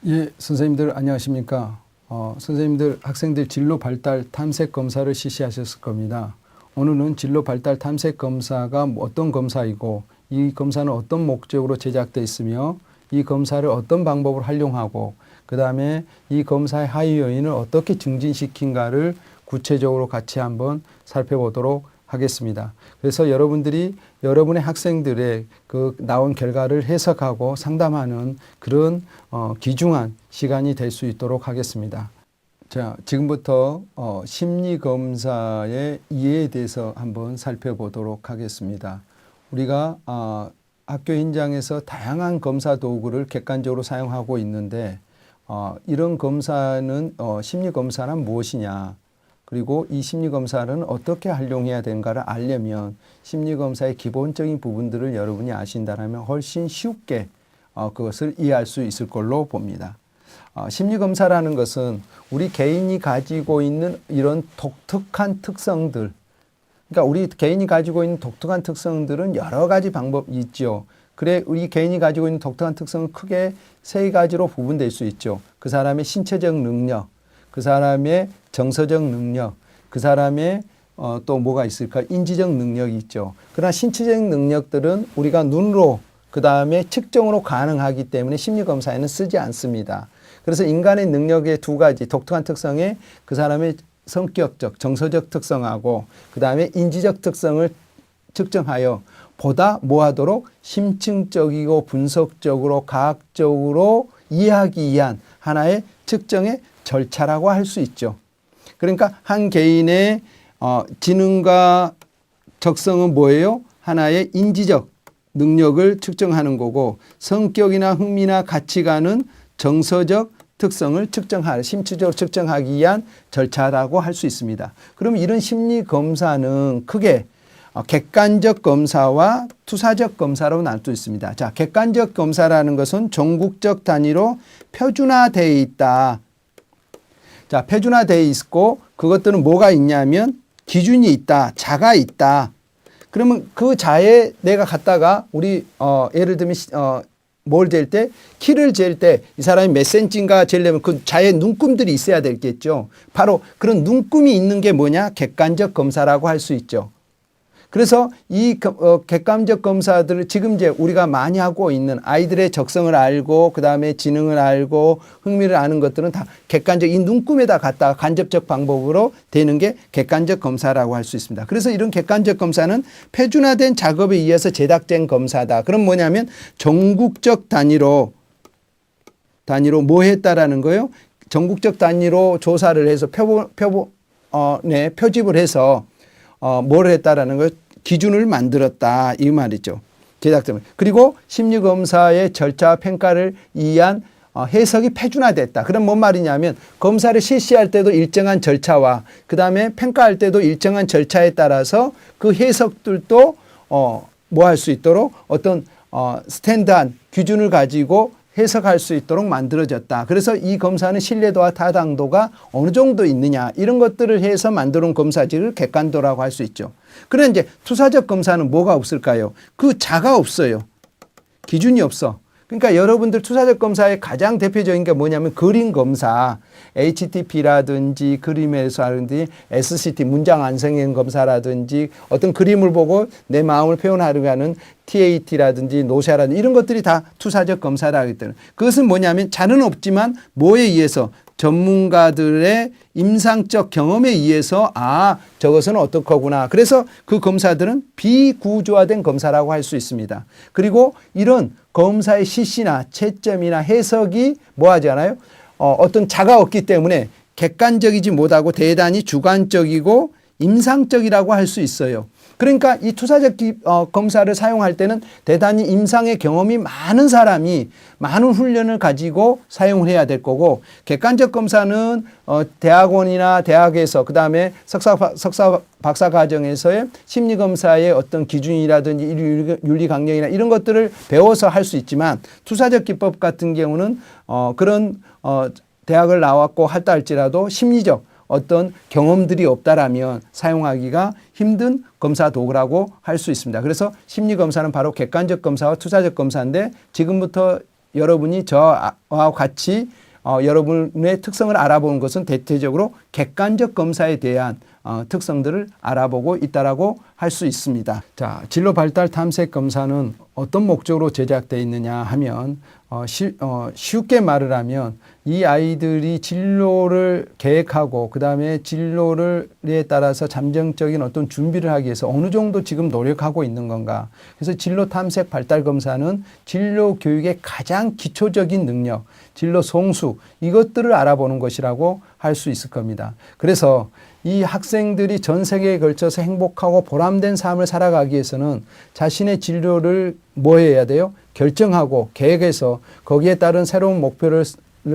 예, 선생님들 안녕하십니까? 선생님들 학생들 진로 발달 탐색 검사를 실시하셨을 겁니다. 오늘은 진로 발달 탐색 검사가 어떤 검사이고 이 검사는 어떤 목적으로 제작되어 있으며 이 검사를 어떤 방법으로 활용하고 그 다음에 이 검사의 하위 요인을 어떻게 증진시킨가를 구체적으로 같이 한번 살펴보도록 하겠습니다. 그래서 여러분들이 여러분의 학생들의 그 나온 결과를 해석하고 상담하는 그런 귀중한 시간이 될 수 있도록 하겠습니다. 자, 지금부터 심리검사의 이해에 대해서 한번 살펴보도록 하겠습니다. 우리가 학교 현장에서 다양한 검사 도구를 객관적으로 사용하고 있는데 이런 검사는 심리검사는 무엇이냐, 그리고 이 심리검사는 어떻게 활용해야 되는가를 알려면 심리검사의 기본적인 부분들을 여러분이 아신다면 훨씬 쉽게 그것을 이해할 수 있을 걸로 봅니다. 심리검사라는 것은 우리 개인이 가지고 있는 이런 독특한 특성들, 그러니까 우리 개인이 가지고 있는 독특한 특성들은 여러 가지 방법이 있죠. 그래, 우리 개인이 가지고 있는 독특한 특성은 크게 세 가지로 구분될 수 있죠. 그 사람의 신체적 능력, 그 사람의 정서적 능력, 그 사람의 또 뭐가 있을까? 인지적 능력이 있죠. 그러나 신체적 능력들은 우리가 눈으로 그 다음에 측정으로 가능하기 때문에 심리검사에는 쓰지 않습니다. 그래서 인간의 능력의 두 가지 독특한 특성에 그 사람의 성격적, 정서적 특성하고 그 다음에 인지적 특성을 측정하여 보다 뭐하도록 심층적이고 분석적으로 과학적으로 이해하기 위한 하나의 측정의 절차라고 할 수 있죠. 그러니까 한 개인의 지능과 적성은 뭐예요? 하나의 인지적 능력을 측정하는 거고 성격이나 흥미나 가치관은 정서적 특성을 심층적으로 측정하기 위한 절차라고 할 수 있습니다. 그럼 이런 심리 검사는 크게 객관적 검사와 투사적 검사로 나눌 수 있습니다. 자, 객관적 검사라는 것은 전국적 단위로 표준화되어 있다. 자, 표준화되어 있고 그것들은 뭐가 있냐면 기준이 있다, 자가 있다. 그러면 그 자에 내가 갖다가 우리 예를 들면 뭘 잴 때, 키를 잴 때 이 사람이 몇 센치인가 재려면 그 자의 눈금들이 있어야 되겠죠. 바로 그런 눈금이 있는 게 뭐냐? 객관적 검사라고 할 수 있죠. 그래서 이 객관적 검사들을 지금 이제 우리가 많이 하고 있는 아이들의 적성을 알고 그 다음에 지능을 알고 흥미를 아는 것들은 다 객관적 이 눈금에다 갖다가 간접적 방법으로 되는 게 객관적 검사라고 할 수 있습니다. 그래서 이런 객관적 검사는 표준화된 작업에 의해서 제작된 검사다. 그럼 뭐냐면 전국적 단위로 뭐 했다라는 거예요? 전국적 단위로 조사를 해서 표집을 해서 뭘 했다라는 거 기준을 만들었다 이 말이죠. 제작점. 그리고 심리검사의 절차와 평가를 위한 해석이 표준화됐다. 그럼 뭔 말이냐면 검사를 실시할 때도 일정한 절차와 그 다음에 평가할 때도 일정한 절차에 따라서 그 해석들도 뭐 할 수 있도록 어떤 스탠드한 기준을 가지고 해석할 수 있도록 만들어졌다. 그래서 이 검사는 신뢰도와 타당도가 어느 정도 있느냐 이런 것들을 해서 만들어온 검사지를 객관도라고 할 수 있죠. 그런데 이제 투사적 검사는 뭐가 없을까요? 그 자가 없어요. 기준이 없어. 그러니까 여러분들 투사적 검사의 가장 대표적인 게 뭐냐면 그림 검사, HTP라든지 그림에서라든지 SCT 문장 완성형 검사라든지 어떤 그림을 보고 내 마음을 표현하려고 하는 TAT라든지 노샤라든지 이런 것들이 다 투사적 검사라 하기 때문에 그것은 뭐냐면 자는 없지만 뭐에 의해서 전문가들의 임상적 경험에 의해서 저것은 어떡하구나. 그래서 그 검사들은 비구조화된 검사라고 할 수 있습니다. 그리고 이런 검사의 실시나 채점이나 해석이 뭐 하지 않아요? 어떤 자가 없기 때문에 객관적이지 못하고 대단히 주관적이고 임상적이라고 할 수 있어요. 그러니까 이 투사적 검사를 사용할 때는 대단히 임상의 경험이 많은 사람이 많은 훈련을 가지고 사용을 해야 될 거고 객관적 검사는 대학원이나 대학에서 그다음에 석사 박사 과정에서의 심리검사의 어떤 기준이라든지 윤리 강령이나 이런 것들을 배워서 할 수 있지만 투사적 기법 같은 경우는 그런 대학을 나왔고 할다 할지라도 심리적 어떤 경험들이 없다라면 사용하기가 힘든 검사 도구라고 할 수 있습니다. 그래서 심리검사는 바로 객관적 검사와 투사적 검사인데 지금부터 여러분이 저와 같이 여러분의 특성을 알아보는 것은 대체적으로 객관적 검사에 대한 특성들을 알아보고 있다라고 할 수 있습니다. 자, 진로 발달 탐색 검사는 어떤 목적으로 제작되어 있느냐 하면 쉽게 말을 하면 이 아이들이 진로를 계획하고 그다음에 진로에 따라서 잠정적인 어떤 준비를 하기 위해서 어느 정도 지금 노력하고 있는 건가. 그래서 진로 탐색 발달 검사는 진로 교육의 가장 기초적인 능력, 진로 송수 이것들을 알아보는 것이라고 할 수 있을 겁니다. 그래서 이 학생들이 전 세계에 걸쳐서 행복하고 보람된 삶을 살아가기 위해서는 자신의 진로를 뭐 해야 돼요? 결정하고 계획해서 거기에 따른 새로운 목표를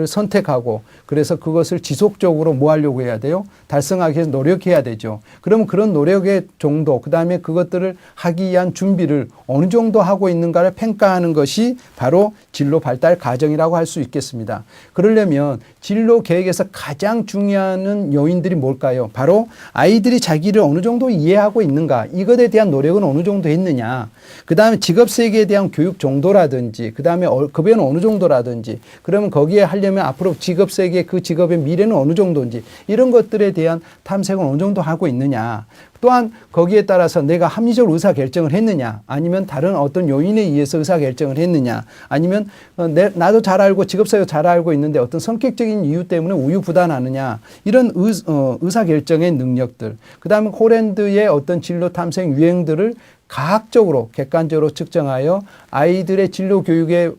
선택하고 그래서 그것을 지속적으로 뭐 하려고 해야 돼요? 달성하기 위해서 노력해야 되죠. 그러면 그런 노력의 정도, 그 다음에 그것들을 하기 위한 준비를 어느 정도 하고 있는가를 평가하는 것이 바로 진로 발달 과정이라고 할 수 있겠습니다. 그러려면 진로 계획에서 가장 중요한 요인들이 뭘까요? 바로 아이들이 자기를 어느 정도 이해하고 있는가, 이것에 대한 노력은 어느 정도 했느냐, 그 다음에 직업 세계에 대한 교육 정도라든지, 그 다음에 급여는 어느 정도라든지, 그러면 거기에 하려면 앞으로 직업 세계 그 직업의 미래는 어느 정도인지 이런 것들에 대한 탐색은 어느 정도 하고 있느냐. 또한 거기에 따라서 내가 합리적으로 의사결정을 했느냐 아니면 다른 어떤 요인에 의해서 의사결정을 했느냐 아니면 나도 잘 알고 직업세계 잘 알고 있는데 어떤 성격적인 이유 때문에 우유부단하느냐 이런 의사결정의 능력들, 그 다음에 홀랜드의 어떤 진로 탐색 유행들을 과학적으로 객관적으로 측정하여 아이들의 진로 교육의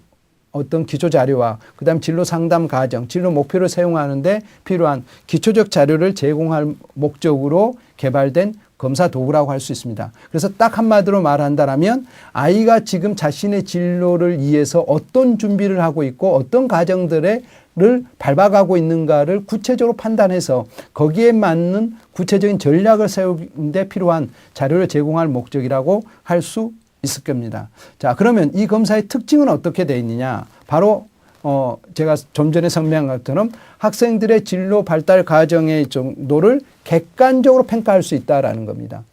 어떤 기초 자료와 그다음 진로 상담 과정, 진로 목표를 세용하는데 필요한 기초적 자료를 제공할 목적으로 개발된 검사 도구라고 할 수 있습니다. 그래서 딱 한마디로 말한다면 아이가 지금 자신의 진로를 위해서 어떤 준비를 하고 있고 어떤 과정들을 밟아가고 있는가를 구체적으로 판단해서 거기에 맞는 구체적인 전략을 세우는 데 필요한 자료를 제공할 목적이라고 할 수 있을 겁니다. 자, 그러면 이 검사의 특징은 어떻게 되어 있느냐? 바로 제가 좀 전에 설명한 것처럼 학생들의 진로 발달 과정의 정도를 객관적으로 평가할 수 있다라는 겁니다.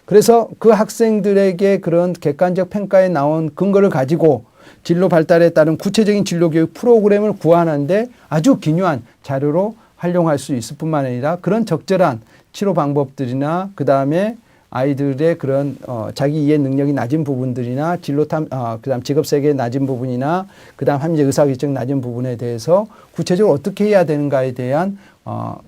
그래서 그 학생들에게 그런 객관적 평가에 나온 근거를 가지고 진로 발달에 따른 구체적인 진로 교육 프로그램을 구하는데 아주 기묘한 자료로 활용할 수 있을 뿐만 아니라 그런 적절한 치료 방법들이나 그다음에 아이들의 그런 자기 이해 능력이 낮은 부분들이나 그다음 직업 세계에 낮은 부분이나 그다음 합리적 의사결정 낮은 부분에 대해서 구체적으로 어떻게 해야 되는가에 대한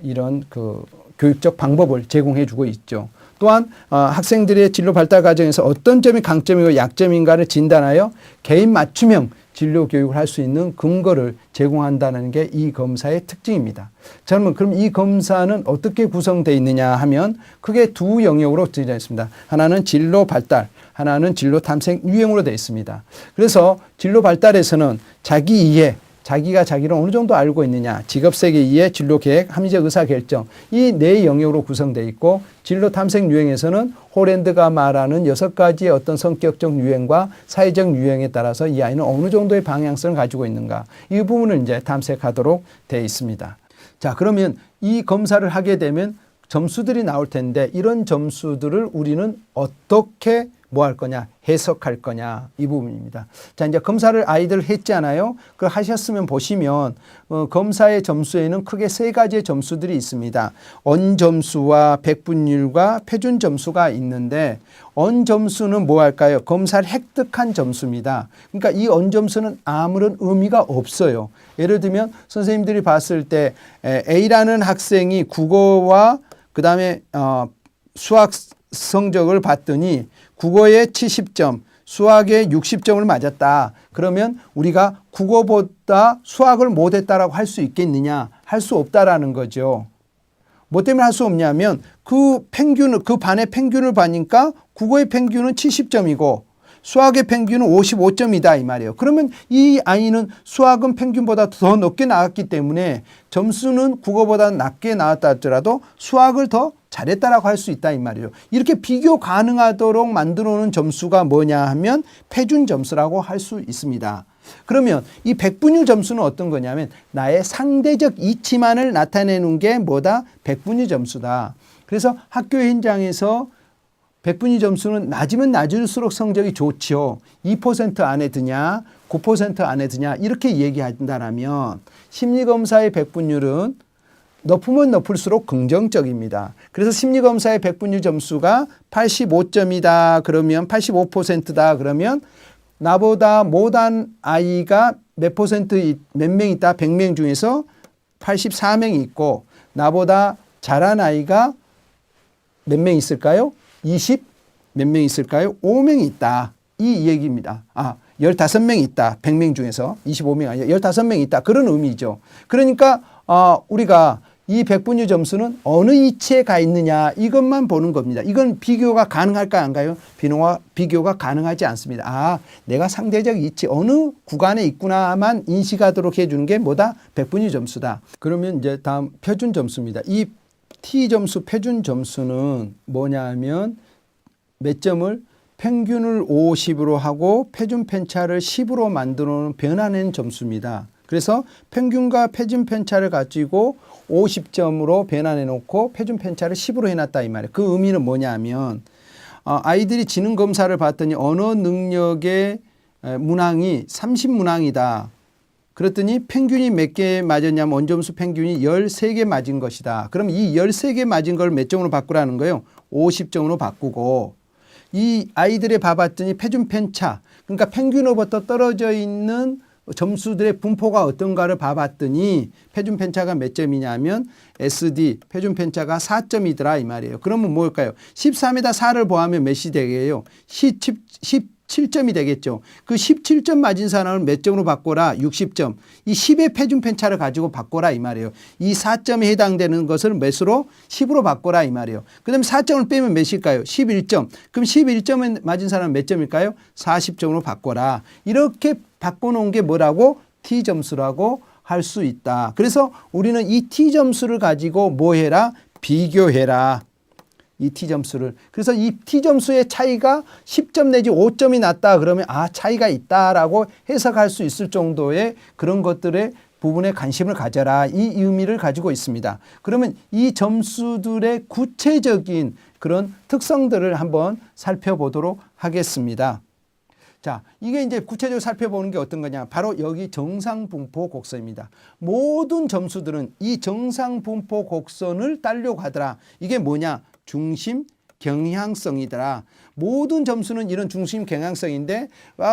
이런 그 교육적 방법을 제공해 주고 있죠. 또한 학생들의 진로 발달 과정에서 어떤 점이 강점이고 약점인가를 진단하여 개인 맞춤형 진로 교육을 할 수 있는 근거를 제공한다는 게 이 검사의 특징입니다. 자, 그럼 이 검사는 어떻게 구성되어 있느냐 하면 크게 두 영역으로 되어 있습니다. 하나는 진로 발달, 하나는 진로 탐색 유형으로 되어 있습니다. 그래서 진로 발달에서는 자기 이해, 자기가 자기를 어느 정도 알고 있느냐, 직업세계 이해, 진로 계획, 합리적 의사결정 이 네 영역으로 구성되어 있고 진로 탐색 유형에서는 홀랜드가 말하는 6가지의 어떤 성격적 유형과 사회적 유형에 따라서 이 아이는 어느 정도의 방향성을 가지고 있는가 이 부분을 이제 탐색하도록 되어 있습니다. 자, 그러면 이 검사를 하게 되면 점수들이 나올 텐데 이런 점수들을 우리는 어떻게 뭐 할 거냐, 해석할 거냐 이 부분입니다. 자, 이제 검사를 아이들 했잖아요. 그걸 하셨으면 보시면 검사의 점수에는 크게 3가지의 점수들이 있습니다. 언 점수와 백분율과 표준 점수가 있는데 언 점수는 뭐 할까요? 검사를 획득한 점수입니다. 그러니까 이 언 점수는 아무런 의미가 없어요. 예를 들면 선생님들이 봤을 때 A라는 학생이 국어와 그다음에 수학 성적을 봤더니 국어에 70점, 수학에 60점을 맞았다. 그러면 우리가 국어보다 수학을 못했다라고 할 수 있겠느냐? 할 수 없다라는 거죠. 뭐 때문에 할 수 없냐면 그 반의 평균을 봐니까 국어의 평균은 70점이고 수학의 평균은 55점이다 이 말이에요. 그러면 이 아이는 수학은 평균보다 더 높게 나왔기 때문에 점수는 국어보다 낮게 나왔다 하더라도 수학을 더 잘했다라고 할 수 있다 이 말이에요. 이렇게 비교 가능하도록 만들어 놓은 점수가 뭐냐 하면 표준 점수라고 할 수 있습니다. 그러면 이 백분율 점수는 어떤 거냐면 나의 상대적 이치만을 나타내는 게 뭐다? 백분율 점수다. 그래서 학교 현장에서 백분위 점수는 낮으면 낮을수록 성적이 좋죠. 2% 안에 드냐 9% 안에 드냐 이렇게 얘기한다면 심리검사의 백분율은 높으면 높을수록 긍정적입니다. 그래서 심리검사의 백분율 점수가 85점이다 그러면 85%다 그러면 나보다 못한 아이가 몇 명 있다 100명 중에서 84명이 있고 나보다 잘한 아이가 몇 명 있을까요? 20 몇 명 있을까요? 5명이 있다. 이 얘기입니다. 15명 있다. 100명 중에서 25명 아니라 15명 있다. 그런 의미죠. 그러니까 우리가 이 백분율 점수는 어느 위치에 가 있느냐 이것만 보는 겁니다. 이건 비교가 가능할까 안 가요? 비교가 가능하지 않습니다. 내가 상대적 위치 어느 구간에 있구나만 인식하도록 해주는 게 뭐다? 백분율 점수다. 그러면 이제 다음 표준 점수입니다. 이 T 점수 표준 점수는 뭐냐면 몇 점을 평균을 50으로 하고 표준 편차를 10으로 만들어 놓은 변화된 점수입니다. 그래서 평균과 표준 편차를 가지고 50점으로 변환해 놓고 표준 편차를 10으로 해놨다 이 말이에요. 그 의미는 뭐냐면 아이들이 지능 검사를 봤더니 언어 능력의 문항이 30문항이다. 그랬더니 평균이 몇 개 맞았냐면 원점수 평균이 13개 맞은 것이다. 그럼 이 13개 맞은 걸 몇 점으로 바꾸라는 거예요? 50점으로 바꾸고 이 아이들의 봐봤더니 표준 편차 그러니까 평균으로부터 떨어져 있는 점수들의 분포가 어떤가를 봐봤더니 표준 편차가 몇 점이냐면 SD 표준 편차가 4점이더라 이 말이에요. 그러면 뭘까요? 13에다 4를 더하면 몇이 되게요? 17점이 되겠죠. 그 17점 맞은 사람을 몇 점으로 바꿔라? 60점. 이 10의 표준 편차를 가지고 바꿔라 이 말이에요. 이 4점에 해당되는 것을 몇으로? 10으로 바꿔라 이 말이에요. 그 다음에 4점을 빼면 몇일까요? 11점. 그럼 11점에 맞은 사람은 몇 점일까요? 40점으로 바꿔라. 이렇게 바꿔놓은 게 뭐라고? T점수라고 할 수 있다. 그래서 우리는 이 T점수를 가지고 뭐 해라? 비교해라. 이 T점수를. 그래서 이 T점수의 차이가 10점 내지 5점이 났다 그러면 차이가 있다라고 해석할 수 있을 정도의 그런 것들의 부분에 관심을 가져라. 이 의미를 가지고 있습니다. 그러면 이 점수들의 구체적인 그런 특성들을 한번 살펴보도록 하겠습니다. 자, 이게 이제 구체적으로 살펴보는 게 어떤 거냐. 바로 여기 정상분포 곡선입니다. 모든 점수들은 이 정상분포 곡선을 따르려고 하더라. 이게 뭐냐. 중심 경향성이더라. 모든 점수는 이런 중심 경향성인데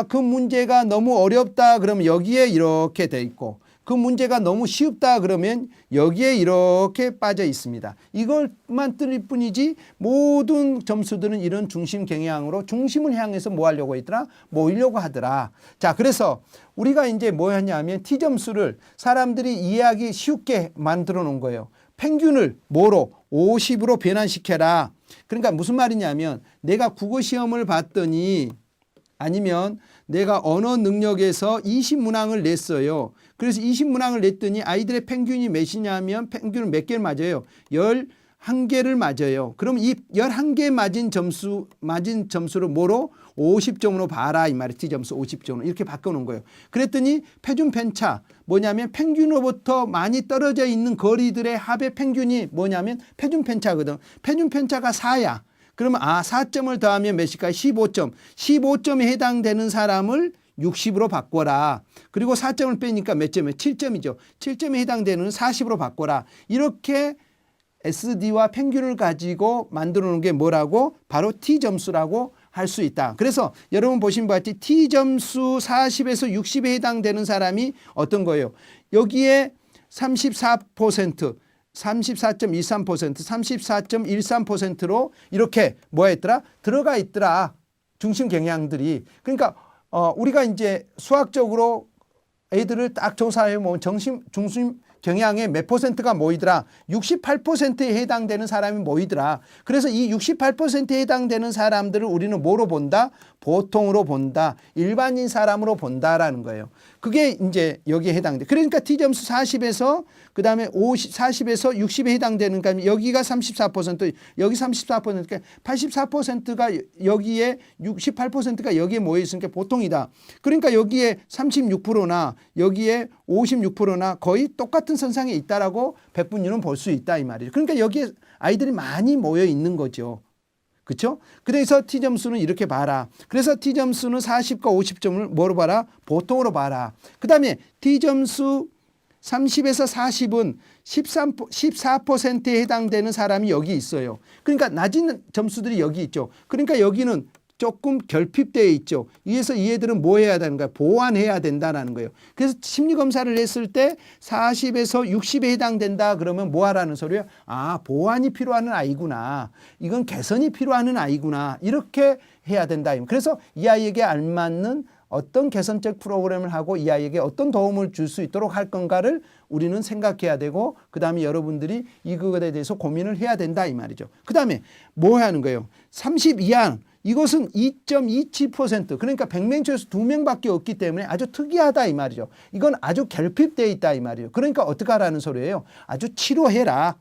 그 문제가 너무 어렵다 그러면 여기에 이렇게 돼 있고 그 문제가 너무 쉽다 그러면 여기에 이렇게 빠져 있습니다. 이걸만 뜰 뿐이지 모든 점수들은 이런 중심 경향으로 중심을 향해서 뭐 하려고 했더라? 모이려고 하더라. 자, 그래서 우리가 이제 뭐 했냐면 T점수를 사람들이 이해하기 쉽게 만들어 놓은 거예요. 평균을 뭐로? 50으로 변환시켜라. 그러니까 무슨 말이냐면 내가 국어시험을 봤더니 아니면 내가 언어 능력에서 20문항을 냈어요. 그래서 20문항을 냈더니 아이들의 평균이 몇이냐면 평균은 몇 개를 맞아요? 11개를 맞아요. 그럼 이 11개 맞은 점수를 뭐로? 50점으로 봐라 이 말이에요. T점수 50점으로 이렇게 바꿔놓은 거예요. 그랬더니 표준 편차 뭐냐면 평균으로부터 많이 떨어져 있는 거리들의 합의 평균이 뭐냐면 표준 편차거든. 표준 편차가 4야. 그러면 4점을 더하면 몇일까요? 15점. 15점에 해당되는 사람을 60으로 바꿔라. 그리고 4점을 빼니까 몇 점이에요? 7점이죠. 7점에 해당되는 40으로 바꿔라. 이렇게 SD와 평균을 가지고 만들어 놓은 게 뭐라고? 바로 T점수라고 할 수 있다. 그래서 여러분 보신 바와 같이 T점수 40에서 60에 해당되는 사람이 어떤 거예요? 여기에 34%, 34.13%, 34.13%로 이렇게 뭐 했더라? 들어가 있더라. 중심 경향들이. 그러니까 우리가 이제 수학적으로 애들을 딱 조사해 보면 중심 경향의 몇 퍼센트가 모이더라? 68%에 해당되는 사람이 모이더라. 그래서 이 68%에 해당되는 사람들을 우리는 뭐로 본다? 보통으로 본다. 일반인 사람으로 본다라는 거예요. 그게 이제 여기에 해당돼. 그러니까 T점수 40에서 그다음에 40에서 60에 해당되는 거 여기가 34%, 여기 34%, 84%가 여기에 68%가 여기에 모여 있으니까 보통이다. 그러니까 여기에 36%나 여기에 56%나 거의 똑같은 선상에 있다라고 백분율은 볼 수 있다 이 말이죠. 그러니까 여기에 아이들이 많이 모여 있는 거죠. 그렇죠? 그래서 T점수는 이렇게 봐라. 그래서 T점수는 40과 50점을 뭐로 봐라? 보통으로 봐라. 그 다음에 T점수 30에서 40은 14%에 해당되는 사람이 여기 있어요. 그러니까 낮은 점수들이 여기 있죠. 그러니까 여기는 조금 결핍되어 있죠. 이에서 이 애들은 뭐 해야 되는 거야? 보완해야 된다는 거예요. 그래서 심리검사를 했을 때 40에서 60에 해당된다 그러면 뭐 하라는 소리예요? 아, 보완이 필요한 아이구나. 이건 개선이 필요한 아이구나. 이렇게 해야 된다. 그래서 이 아이에게 알맞는 어떤 개선적 프로그램을 하고 이 아이에게 어떤 도움을 줄 수 있도록 할 건가를 우리는 생각해야 되고 그 다음에 여러분들이 이것에 대해서 고민을 해야 된다 이 말이죠. 그 다음에 뭐 하는 거예요? 30 이하 이것은 2.27% 그러니까 100명 중에서 2명밖에 없기 때문에 아주 특이하다 이 말이죠. 이건 아주 결핍되어 있다 이 말이에요. 그러니까 어떻게 하라는 소리예요? 아주 치료해라.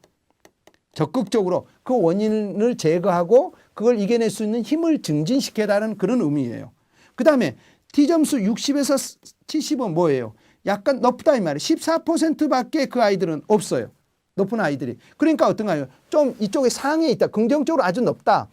적극적으로 그 원인을 제거하고 그걸 이겨낼 수 있는 힘을 증진시켜라는 그런 의미예요. 그 다음에 T점수 60에서 70은 뭐예요? 약간 높다 이 말이에요. 14%밖에 그 아이들은 없어요. 높은 아이들이. 그러니까 어떤가요? 좀 이쪽에 상에 있다. 긍정적으로 아주 높다.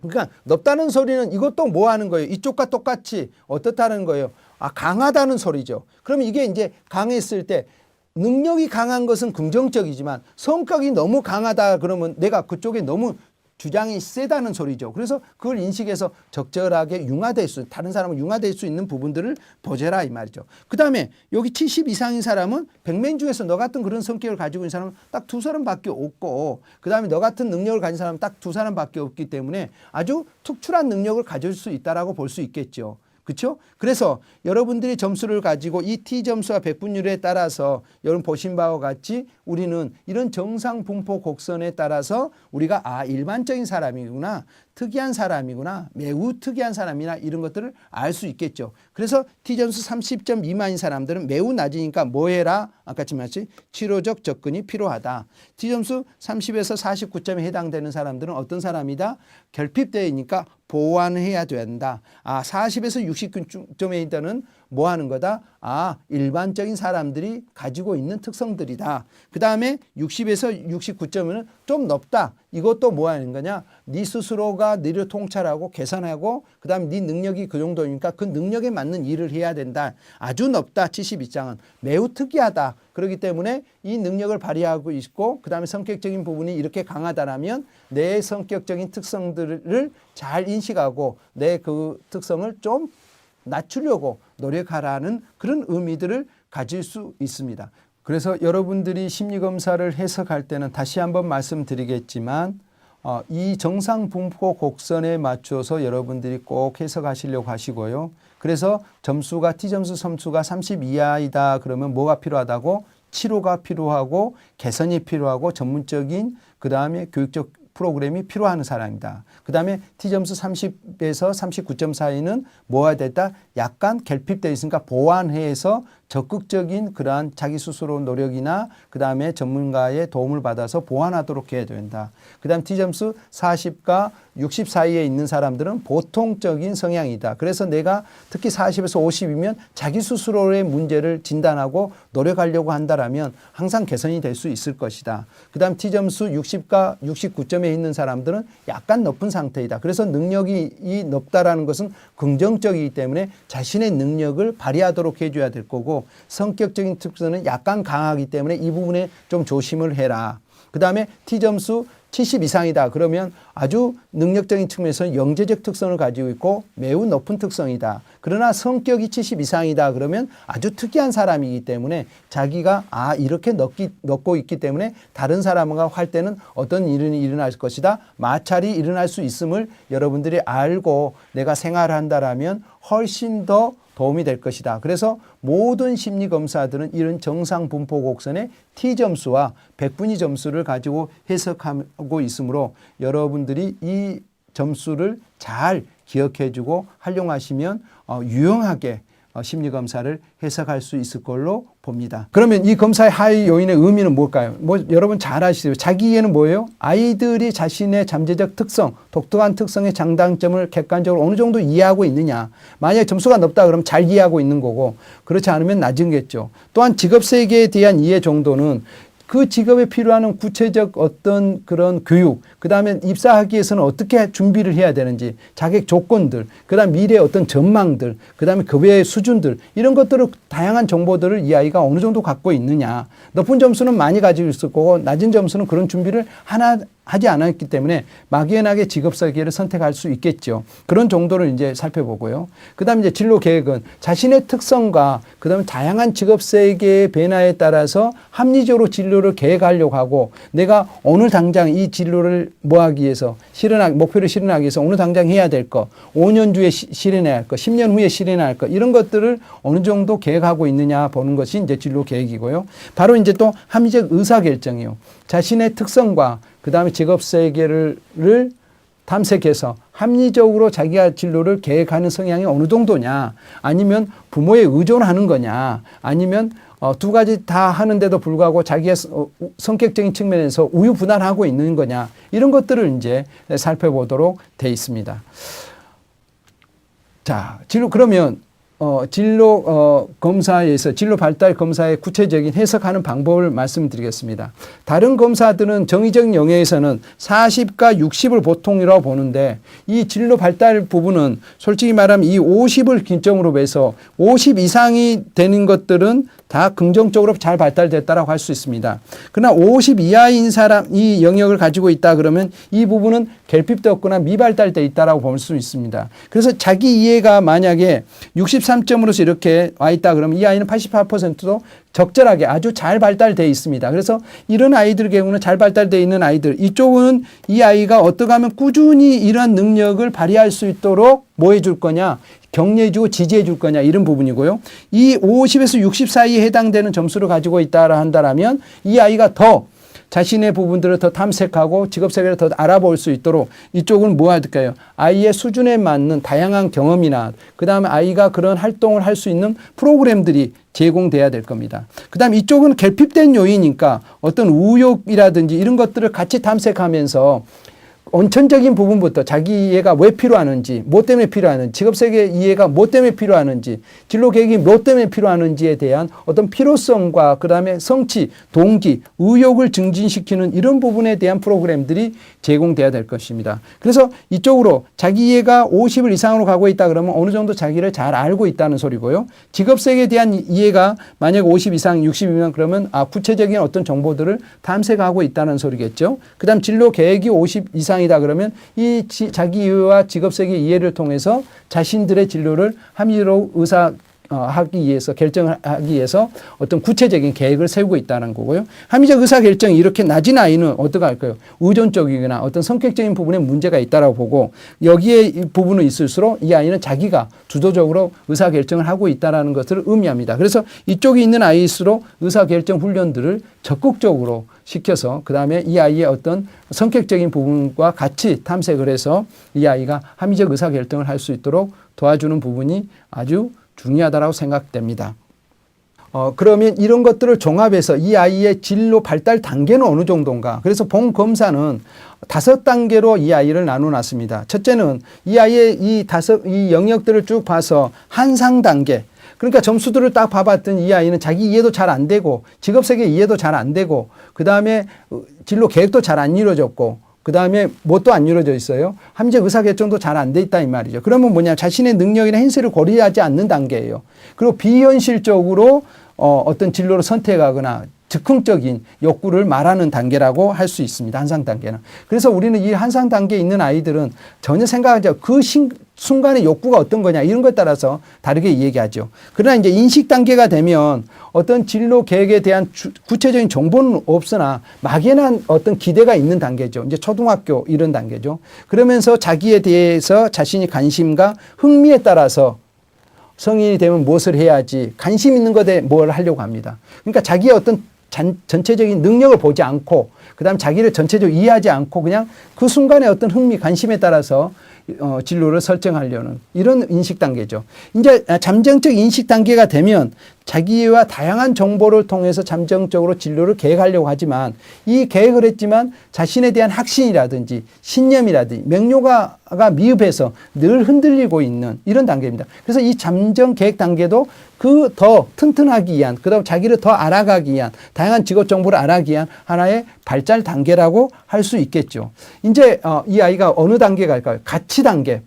그러니까 높다는 소리는 이것도 뭐 하는 거예요? 이쪽과 똑같이 어떻다는 거예요? 아, 강하다는 소리죠. 그러면 이게 이제 강했을 때 능력이 강한 것은 긍정적이지만 성격이 너무 강하다 그러면 내가 그쪽에 너무 주장이 세다는 소리죠. 그래서 그걸 인식해서 적절하게 융화될 수, 다른 사람은 융화될 수 있는 부분들을 보제라 이 말이죠. 그 다음에 여기 70 이상인 사람은 100명 중에서 너 같은 그런 성격을 가지고 있는 사람은 딱 2사람밖에 없고 그 다음에 너 같은 능력을 가진 사람은 딱 2사람밖에 없기 때문에 아주 특출한 능력을 가질 수 있다라고 볼 수 있겠죠. 그렇죠? 그래서 여러분들이 점수를 가지고 이 T점수와 배분율에 따라서 여러분 보신 바와 같이 우리는 이런 정상 분포 곡선에 따라서 우리가 아 일반적인 사람이구나 특이한 사람이구나 매우 특이한 사람이나 이런 것들을 알 수 있겠죠. 그래서 T점수 30점 미만인 사람들은 매우 낮으니까 뭐 해라? 아까 말했지 치료적 접근이 필요하다. T점수 30에서 49점에 해당되는 사람들은 어떤 사람이다? 결핍되어 있으니까 보완해야 된다. 아 40에서 69점에 있다는 뭐 하는 거다? 아 일반적인 사람들이 가지고 있는 특성들이다. 그 다음에 60에서 69점은 좀 높다. 이것도 뭐 하는 거냐? 네 스스로가 너를 통찰하고 계산하고 그 다음에 네 능력이 그 정도니까 그 능력에 맞는 일을 해야 된다. 아주 높다. 72장은 매우 특이하다. 그렇기 때문에 이 능력을 발휘하고 있고 그 다음에 성격적인 부분이 이렇게 강하다라면 내 성격적인 특성들을 잘 인식하고 내 그 특성을 좀 낮추려고 노력하라는 그런 의미들을 가질 수 있습니다. 그래서 여러분들이 심리검사를 해석할 때는 다시 한번 말씀드리겠지만 이 정상 분포 곡선에 맞춰서 여러분들이 꼭 해석하시려고 하시고요. 그래서 점수가 T점수 점수가 30 이하이다 그러면 뭐가 필요하다고? 치료가 필요하고 개선이 필요하고 전문적인 그 다음에 교육적 프로그램이 필요한 사람이다. 그 다음에 T점수 30에서 39점 사이는 뭐가 됐다? 약간 결핍되어 있으니까 보완해서 적극적인 그러한 자기 스스로 노력이나 그 다음에 전문가의 도움을 받아서 보완하도록 해야 된다. 그 다음 T점수 40과 60 사이에 있는 사람들은 보통적인 성향이다. 그래서 내가 특히 40에서 50이면 자기 스스로의 문제를 진단하고 노력하려고 한다라면 항상 개선이 될 수 있을 것이다. 그 다음 T점수 60과 69점에 있는 사람들은 약간 높은 상태이다. 그래서 능력이 높다라는 것은 긍정적이기 때문에 자신의 능력을 발휘하도록 해줘야 될 거고 성격적인 특성은 약간 강하기 때문에 이 부분에 좀 조심을 해라. 그 다음에 T점수 70 이상이다. 그러면 아주 능력적인 측면에서 영재적 특성을 가지고 있고 매우 높은 특성이다. 그러나 성격이 70 이상이다. 그러면 아주 특이한 사람이기 때문에 자기가 이렇게 넣고 있기 때문에 다른 사람과 할 때는 어떤 일이 일어날 것이다. 마찰이 일어날 수 있음을 여러분들이 알고 내가 생활한다라면 훨씬 더 도움이 될 것이다. 그래서 모든 심리검사들은 이런 정상 분포 곡선의 T점수와 백분위 점수를 가지고 해석하고 있으므로 여러분들이 이 점수를 잘 기억해주고 활용하시면 유용하게 심리검사를 해석할 수 있을 걸로 봅니다. 그러면 이 검사의 하위 요인의 의미는 뭘까요? 여러분 잘 아시죠? 자기 이해는 뭐예요? 아이들이 자신의 잠재적 특성, 독특한 특성의 장단점을 객관적으로 어느 정도 이해하고 있느냐. 만약에 점수가 높다 그러면 잘 이해하고 있는 거고 그렇지 않으면 낮은 겠죠. 또한 직업 세계에 대한 이해 정도는 그 직업에 필요한 구체적 어떤 그런 교육, 그 다음에 입사하기 위해서는 어떻게 준비를 해야 되는지, 자격 조건들, 그 다음 미래의 어떤 전망들, 그 다음에 급여의 수준들, 이런 것들을 다양한 정보들을 이 아이가 어느 정도 갖고 있느냐. 높은 점수는 많이 가지고 있을 거고 낮은 점수는 그런 준비를 하나 하지 않았기 때문에 막연하게 직업 설계를 선택할 수 있겠죠. 그런 정도를 이제 살펴보고요. 그 다음에 이제 진로 계획은 자신의 특성과 그 다음에 다양한 직업 세계의 변화에 따라서 합리적으로 진로를 계획하려고 하고 내가 오늘 당장 이 진로를 뭐 하기 위해서 목표를 실현하기 위해서 오늘 당장 해야 될 거, 5년 뒤에 실현해야 할 거, 10년 후에 실현해야 할 거, 이런 것들을 어느 정도 계획하고 있느냐 보는 것이 이제 진로 계획이고요. 바로 이제 또 합리적 의사결정이요. 자신의 특성과 그 다음에 직업 세계를 탐색해서 합리적으로 자기가 진로를 계획하는 성향이 어느 정도냐, 아니면 부모에 의존하는 거냐, 아니면 두 가지 다 하는데도 불구하고 자기의 성격적인 측면에서 우유부단하고 있는 거냐, 이런 것들을 이제 살펴보도록 돼 있습니다. 자, 그러면 진로 검사에서 진로 발달 검사의 구체적인 해석하는 방법을 말씀드리겠습니다. 다른 검사들은 정의적 영역에서는 40과 60을 보통이라고 보는데 이 진로 발달 부분은 솔직히 말하면 이 50을 기점으로 해서 50 이상이 되는 것들은 다 긍정적으로 잘 발달됐다라고 할 수 있습니다. 그러나 50 이하인 사람 이 영역을 가지고 있다 그러면 이 부분은 결핍도 없거나 미발달돼 있다라고 볼 수 있습니다. 그래서 자기 이해가 만약에 63점으로서 이렇게 와 있다 그러면 이 아이는 88%도 적절하게 아주 잘 발달되어 있습니다. 그래서 이런 아이들 경우는 잘 발달되어 있는 아이들, 이쪽은 이 아이가 어떻게 하면 꾸준히 이러한 능력을 발휘할 수 있도록 뭐 해줄 거냐, 격려해주고 지지해줄 거냐, 이런 부분이고요. 이 50에서 60 사이에 해당되는 점수를 가지고 있다라 한다면 이 아이가 더 자신의 부분들을 더 탐색하고 직업세계를 더 알아볼 수 있도록 이쪽은 뭐 할까요? 아이의 수준에 맞는 다양한 경험이나 그 다음에 아이가 그런 활동을 할 수 있는 프로그램들이 제공돼야 될 겁니다. 그 다음 이쪽은 결핍된 요인이니까 어떤 우욕이라든지 이런 것들을 같이 탐색하면서 원천적인 부분부터 자기 이해가 왜 필요하는지, 뭐 때문에 필요하는지, 직업세계 이해가 뭐 때문에 필요하는지, 진로 계획이 뭐 때문에 필요하는지에 대한 어떤 필요성과 그 다음에 성취, 동기, 의욕을 증진시키는 이런 부분에 대한 프로그램들이 제공돼야 될 것입니다. 그래서 이쪽으로 자기 이해가 50을 이상으로 가고 있다 그러면 어느 정도 자기를 잘 알고 있다는 소리고요. 직업세계에 대한 이해가 만약 50 이상, 60이면 그러면 구체적인 어떤 정보들을 탐색하고 있다는 소리겠죠. 그 다음 진로 계획이 50 이상 이다 그러면 이 자기 이해와 직업세계 이해를 통해서 자신들의 진로를 합리적으로 하기 위해서 결정을 하기 위해서 어떤 구체적인 계획을 세우고 있다는 거고요. 합리적 의사결정이 이렇게 낮은 아이는 어떻게 할까요? 의존적이거나 어떤 성격적인 부분에 문제가 있다라고 보고 여기에 이 부분이 있을수록 이 아이는 자기가 주도적으로 의사결정을 하고 있다는 것을 의미합니다. 그래서 이쪽에 있는 아이일수록 의사결정 훈련들을 적극적으로 시켜서 그 다음에 이 아이의 어떤 성격적인 부분과 같이 탐색을 해서 이 아이가 합리적 의사결정을 할 수 있도록 도와주는 부분이 아주 중요하다고 생각됩니다. 그러면 이런 것들을 종합해서 이 아이의 진로 발달 단계는 어느 정도인가. 그래서 본 검사는 5단계로 이 아이를 나눠놨습니다. 첫째는 이 아이의 이 영역들을 쭉 봐서 한상 단계. 그러니까 점수들을 딱 봐봤더니 이 아이는 자기 이해도 잘 안 되고 직업세계 이해도 잘 안 되고 그 다음에 진로 계획도 잘 안 이루어졌고 그 다음에 뭣도 안 이루어져 있어요. 합리적 의사결정도 잘 안 돼 있다 이 말이죠. 그러면 뭐냐, 자신의 능력이나 행세를 고려하지 않는 단계예요. 그리고 비현실적으로 어떤 진로를 선택하거나 즉흥적인 욕구를 말하는 단계라고 할 수 있습니다. 한상 단계는. 그래서 우리는 이 한상 단계에 있는 아이들은 전혀 생각하지 않고 그 순간의 욕구가 어떤 거냐 이런 것에 따라서 다르게 얘기하죠. 그러나 이제 인식 단계가 되면 어떤 진로 계획에 대한 구체적인 정보는 없으나 막연한 어떤 기대가 있는 단계죠. 이제 초등학교 이런 단계죠. 그러면서 자기에 대해서 자신이 관심과 흥미에 따라서 성인이 되면 무엇을 해야지 관심 있는 것에 뭘 하려고 합니다. 그러니까 자기의 어떤 전체적인 능력을 보지 않고 그다음 자기를 전체적으로 이해하지 않고 그냥 그 순간의 어떤 흥미, 관심에 따라서 진로를 설정하려는 이런 인식 단계죠. 이제 잠정적 인식 단계가 되면 자기와 다양한 정보를 통해서 잠정적으로 진로를 계획하려고 하지만 이 계획을 했지만 자신에 대한 확신이라든지 신념이라든지 명료가 미흡해서 늘 흔들리고 있는 이런 단계입니다. 그래서 이 잠정 계획 단계도 그 더 튼튼하기 위한, 그다음 자기를 더 알아가기 위한, 다양한 직업 정보를 알아가기 위한 하나의 발달 단계라고 할 수 있겠죠. 이제 이 아이가 어느 단계 갈까요? 가치 단계.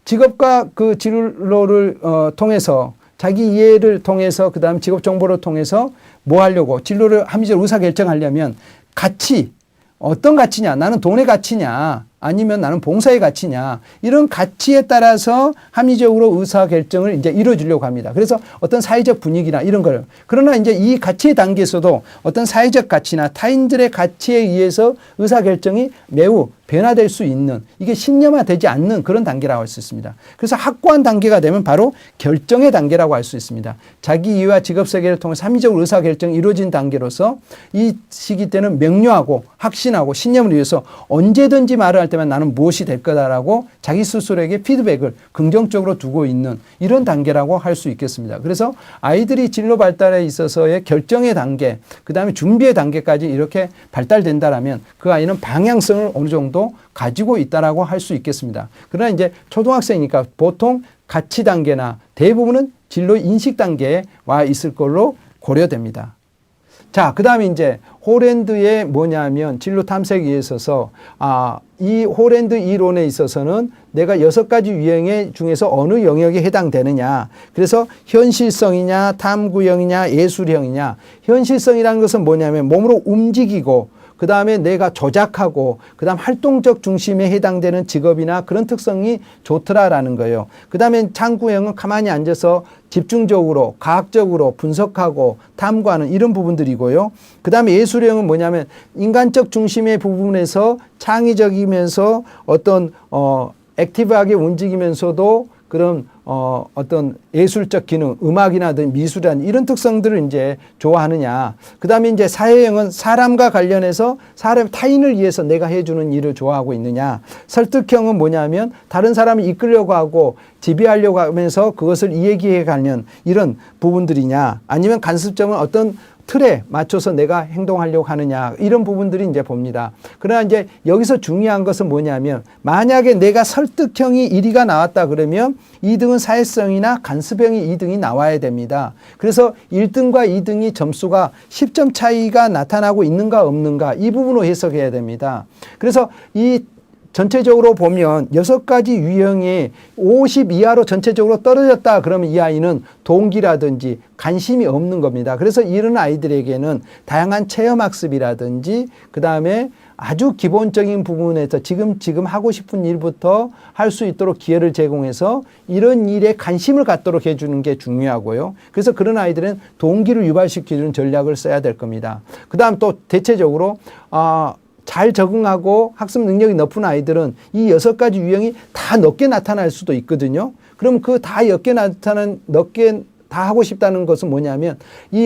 직업과 그 진로를 통해서 자기 이해를 통해서 그다음 직업 정보를 통해서 뭐 하려고 진로를 합리적으로 의사결정하려면 가치, 어떤 가치냐, 나는 돈의 가치냐 아니면 나는 봉사의 가치냐, 이런 가치에 따라서 합리적으로 의사결정을 이제 이루어주려고 합니다. 그래서 어떤 사회적 분위기나 이런 걸, 그러나 이제 이 가치의 단계에서도 어떤 사회적 가치나 타인들의 가치에 의해서 의사결정이 매우 변화될 수 있는, 이게 신념화되지 않는 그런 단계라고 할 수 있습니다. 그래서 확고한 단계가 되면 바로 결정의 단계라고 할 수 있습니다. 자기 이해와 직업 세계를 통해 합리적으로 의사결정이 이루어진 단계로서 이 시기 때는 명료하고 확신하고 신념을 위해서 언제든지 말을 할 때만 나는 무엇이 될 거다라고 자기 스스로에게 피드백을 긍정적으로 두고 있는 이런 단계라고 할 수 있겠습니다. 그래서 아이들이 진로 발달에 있어서의 결정의 단계, 그 다음에 준비의 단계까지 이렇게 발달된다라면 그 아이는 방향성을 어느 정도 가지고 있다라고 할 수 있겠습니다. 그러나 이제 초등학생이니까 보통 가치 단계나 대부분은 진로 인식 단계에 와 있을 걸로 고려됩니다. 자, 그 다음에 이제 홀랜드의 뭐냐면 진로 탐색에 있어서 이 홀랜드 이론에 있어서는 내가 6가지 유형 중에서 어느 영역에 해당되느냐. 그래서 현실성이냐, 탐구형이냐, 예술형이냐. 현실성이라는 것은 뭐냐면 몸으로 움직이고 그 다음에 내가 조작하고 그 다음 활동적 중심에 해당되는 직업이나 그런 특성이 좋더라라는 거예요. 그 다음에 탐구형은 가만히 앉아서 집중적으로 과학적으로 분석하고 탐구하는 이런 부분들이고요. 그 다음에 예술형은 뭐냐면 인간적 중심의 부분에서 창의적이면서 어떤 액티브하게 움직이면서도 그런 어떤 예술적 기능, 음악이나든 미술이라든 이런 특성들을 이제 좋아하느냐. 그 다음에 이제 사회형은 사람과 관련해서 타인을 위해서 내가 해주는 일을 좋아하고 있느냐. 설득형은 뭐냐면 다른 사람을 이끌려고 하고 지배하려고 하면서 그것을 이야기해 가는 이런 부분들이냐. 아니면 간섭점은 어떤 틀에 맞춰서 내가 행동하려고 하느냐, 이런 부분들이 이제 봅니다. 그러나 이제 여기서 중요한 것은 뭐냐면 만약에 내가 설득형이 1위가 나왔다 그러면 2등은 사회성이나 간섭형이 2등이 나와야 됩니다. 그래서 1등과 2등이 점수가 10점 차이가 나타나고 있는가 없는가, 이 부분으로 해석해야 됩니다. 그래서 이 전체적으로 보면 6가지 유형이 50 이하로 전체적으로 떨어졌다 그러면 이 아이는 동기라든지 관심이 없는 겁니다. 그래서 이런 아이들에게는 다양한 체험학습이라든지 그 다음에 아주 기본적인 부분에서 지금 하고 싶은 일부터 할 수 있도록 기회를 제공해서 이런 일에 관심을 갖도록 해주는 게 중요하고요. 그래서 그런 아이들은 동기를 유발시키는 전략을 써야 될 겁니다. 그 다음 또 대체적으로 잘 적응하고 학습 능력이 높은 아이들은 이 6가지 유형이 다 높게 나타날 수도 있거든요. 그럼 그 다 높게 다 하고 싶다는 것은 뭐냐면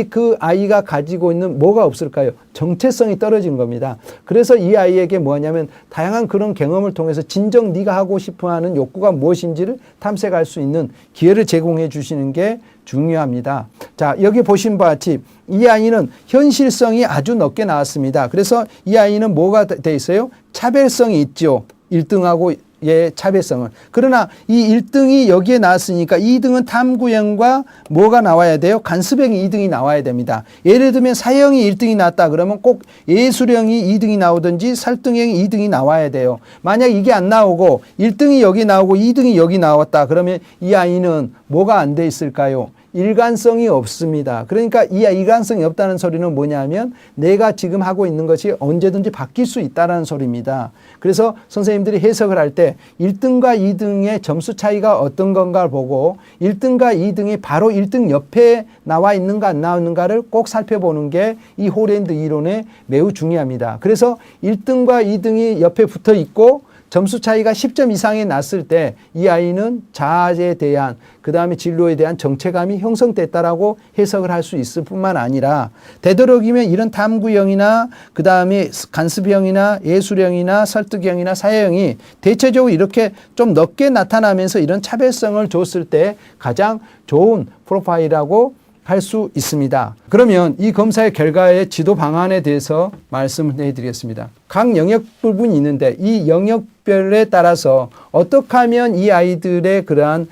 그 아이가 가지고 있는 뭐가 없을까요? 정체성이 떨어진 겁니다. 그래서 이 아이에게 뭐냐면 다양한 그런 경험을 통해서 진정 네가 하고 싶어하는 욕구가 무엇인지를 탐색할 수 있는 기회를 제공해 주시는 게 중요합니다. 자, 여기 보신 바와 같이 이 아이는 현실성이 아주 높게 나왔습니다. 그래서 이 아이는 뭐가 돼 있어요? 차별성이 있죠. 1등하고 의 차별성은. 그러나 이 1등이 여기에 나왔으니까 2등은 탐구형과 뭐가 나와야 돼요? 간섭형이 2등이 나와야 됩니다. 예를 들면 사형이 1등이 나왔다 그러면 꼭 예술형이 2등이 나오든지 설득형이 2등이 나와야 돼요. 만약 이게 안 나오고 1등이 여기 나오고 2등이 여기 나왔다 그러면 이 아이는 뭐가 안 돼 있을까요? 일관성이 없습니다. 그러니까 이 일관성이 없다는 소리는 뭐냐면 내가 지금 하고 있는 것이 언제든지 바뀔 수 있다는 소리입니다. 그래서 선생님들이 해석을 할 때 1등과 2등의 점수 차이가 어떤 건가를 보고 1등과 2등이 바로 1등 옆에 나와 있는가 안 나오는가를 꼭 살펴보는 게 이 홀랜드 이론에 매우 중요합니다. 그래서 1등과 2등이 옆에 붙어 있고 점수 차이가 10점 이상이 났을 때 이 아이는 자아에 대한 그다음에 진로에 대한 정체감이 형성됐다라고 해석을 할 수 있을 뿐만 아니라 되도록이면 이런 탐구형이나 그다음에 간습형이나 예술형이나 설득형이나 사회형이 대체적으로 이렇게 좀 넓게 나타나면서 이런 차별성을 줬을 때 가장 좋은 프로파일이라고 할 수 있습니다. 그러면 이 검사의 결과의 지도 방안에 대해서 말씀을 해드리겠습니다. 각 영역 부분이 있는데 이 영역별에 따라서 어떻게 하면 이 아이들의 그러한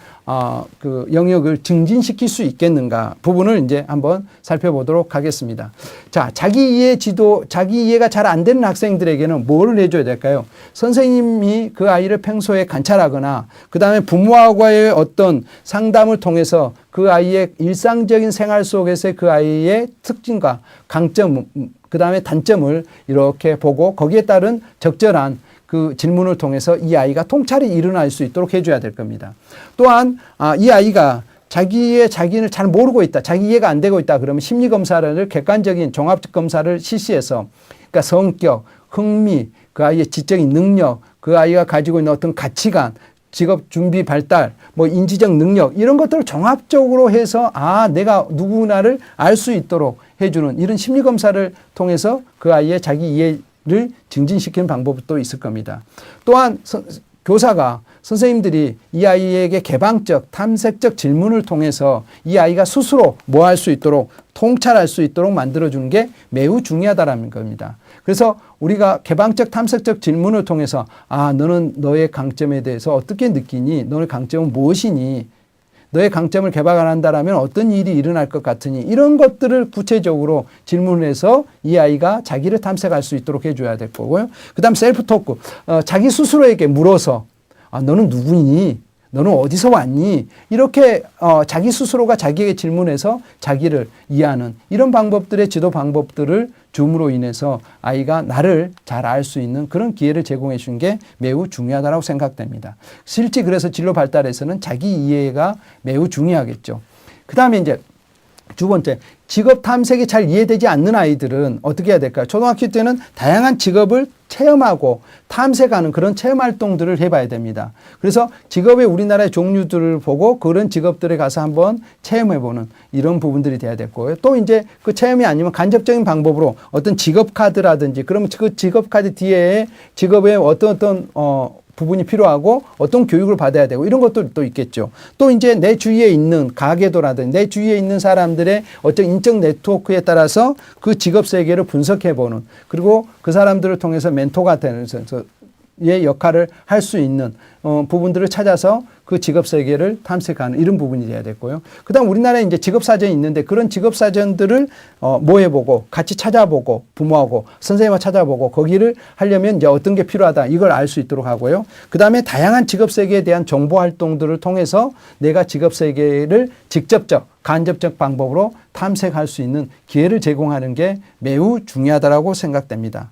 그 영역을 증진시킬 수 있겠는가 부분을 이제 한번 살펴보도록 하겠습니다. 자, 자기 이해 지도, 자기 이해가 잘 안 되는 학생들에게는 뭐를 해줘야 될까요? 선생님이 그 아이를 평소에 관찰하거나 그 다음에 부모와의 어떤 상담을 통해서 그 아이의 일상적인 생활 속에서의 그 아이의 특징과 강점, 그 다음에 단점을 이렇게 보고 거기에 따른 적절한 그 질문을 통해서 이 아이가 통찰이 일어날 수 있도록 해줘야 될 겁니다. 또한 이 아이가 자기를 잘 모르고 있다, 자기 이해가 안 되고 있다 그러면 심리검사를 객관적인 종합검사를 실시해서 그러니까 성격, 흥미, 그 아이의 지적인 능력, 그 아이가 가지고 있는 어떤 가치관, 직업 준비 발달, 뭐 인지적 능력 이런 것들을 종합적으로 해서 내가 누구나를 알 수 있도록 해주는 이런 심리검사를 통해서 그 아이의 자기 이해를 증진시키는 방법도 있을 겁니다. 또한 교사가 선생님들이 이 아이에게 개방적, 탐색적 질문을 통해서 이 아이가 스스로 뭐 할 수 있도록 통찰할 수 있도록 만들어주는 게 매우 중요하다는 겁니다. 그래서 우리가 개방적, 탐색적 질문을 통해서 너는 너의 강점에 대해서 어떻게 느끼니? 너의 강점은 무엇이니? 너의 강점을 개발한다면 어떤 일이 일어날 것 같으니? 이런 것들을 구체적으로 질문을 해서 이 아이가 자기를 탐색할 수 있도록 해줘야 될 거고요. 그 다음 셀프 토크, 자기 스스로에게 물어서 너는 누구니? 너는 어디서 왔니? 이렇게 자기 스스로가 자기에게 질문해서 자기를 이해하는 이런 방법들의 지도 방법들을 줌으로 인해서 아이가 나를 잘 알 수 있는 그런 기회를 제공해 주는 게 매우 중요하다고 생각됩니다. 실제 그래서 진로 발달에서는 자기 이해가 매우 중요하겠죠. 그 다음에 이제 두 번째, 직업 탐색이 잘 이해되지 않는 아이들은 어떻게 해야 될까요? 초등학교 때는 다양한 직업을 체험하고 탐색하는 그런 체험 활동들을 해봐야 됩니다. 그래서 직업의 우리나라의 종류들을 보고 그런 직업들에 가서 한번 체험해보는 이런 부분들이 돼야 될 거고요. 또 이제 그 체험이 아니면 간접적인 방법으로 어떤 직업 카드라든지 그러면 그 직업 카드 뒤에 직업의 어떤 부분이 필요하고 어떤 교육을 받아야 되고 이런 것들도 있겠죠. 또 이제 내 주위에 있는 가계도라든지 내 주위에 있는 사람들의 어떤 인적 네트워크에 따라서 그 직업 세계를 분석해 보는 그리고 그 사람들을 통해서 멘토가 되면서 의 역할을 할 수 있는 부분들을 찾아서 그 직업 세계를 탐색하는 이런 부분이 돼야 됐고요. 그다음 우리나라에 이제 직업 사전이 있는데 그런 직업 사전들을 모해보고 같이 찾아보고 부모하고 선생님과 찾아보고 거기를 하려면 이제 어떤 게 필요하다 이걸 알 수 있도록 하고요. 그다음에 다양한 직업 세계에 대한 정보 활동들을 통해서 내가 직업 세계를 직접적 간접적 방법으로 탐색할 수 있는 기회를 제공하는 게 매우 중요하다고 생각됩니다.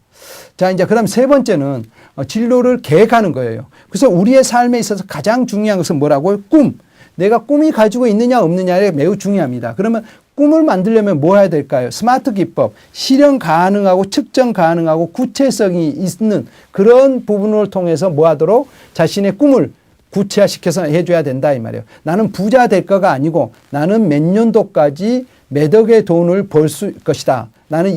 자, 이제 그다음 세 번째는 진로를 계획하는 거예요. 그래서 우리의 삶에 있어서 가장 중요한 것은 뭐라고요? 꿈. 내가 꿈이 가지고 있느냐 없느냐가 매우 중요합니다. 그러면 꿈을 만들려면 뭐 해야 될까요? 스마트 기법, 실현 가능하고 측정 가능하고 구체성이 있는 그런 부분을 통해서 뭐 하도록 자신의 꿈을 구체화시켜서 해줘야 된다 이 말이에요. 나는 부자 될 거가 아니고 나는 몇 년도까지 몇 억의 돈을 벌 수 것이다. 나는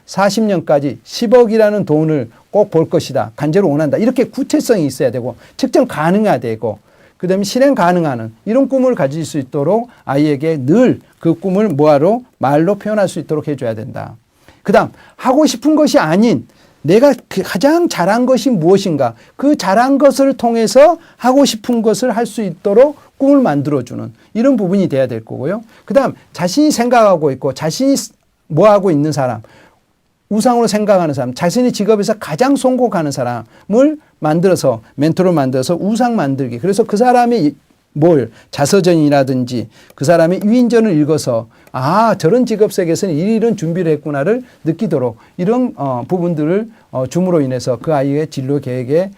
2040년까지 10억이라는 돈을 꼭 벌 것이다. 간절히 원한다. 이렇게 구체성이 있어야 되고 측정 가능해야 되고 그다음에 실행 가능한 이런 꿈을 가질 수 있도록 아이에게 늘 그 꿈을 뭐하러 말로 표현할 수 있도록 해줘야 된다. 그다음 하고 싶은 것이 아닌 내가 가장 잘한 것이 무엇인가 그 잘한 것을 통해서 하고 싶은 것을 할 수 있도록 꿈을 만들어주는 이런 부분이 돼야 될 거고요. 그다음 자신이 생각하고 있고 자신이 뭐하고 있는 사람 우상으로 생각하는 사람 자신의 직업에서 가장 성공하는 사람을 만들어서 멘토를 만들어서 우상 만들기 그래서 그 사람이 자서전이라든지 그 사람의 위인전을 읽어서 저런 직업 세계에서는 이런 준비를 했구나를 느끼도록 이런 부분들을 줌으로 인해서 그 아이의 진로 계획에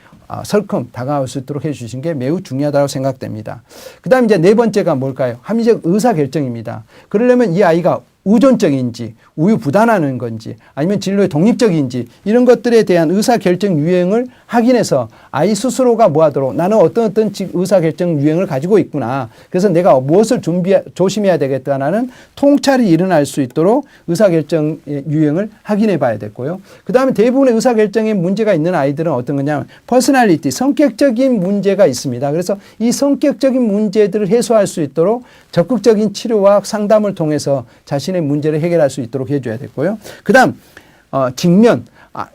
설금 다가올 수 있도록 해주신 게 매우 중요하다고 생각됩니다. 그 다음에 이제 네 번째가 뭘까요? 합리적 의사결정입니다. 그러려면 이 아이가 의존적인지 우유부단하는 건지 아니면 진로에 독립적인지 이런 것들에 대한 의사결정 유형을 확인해서 아이 스스로가 뭐하도록 나는 어떤 의사결정 유형을 가지고 있구나. 그래서 내가 무엇을 조심해야 되겠다라는 통찰이 일어날 수 있도록 의사결정 유형을 확인해 봐야 됐고요. 그 다음에 대부분의 의사결정에 문제가 있는 아이들은 어떤 거냐면 퍼스널리티, 성격적인 문제가 있습니다. 그래서 이 성격적인 문제들을 해소할 수 있도록 적극적인 치료와 상담을 통해서 자신의 문제를 해결할 수 있도록 해줘야 됐고요. 그 다음 직면,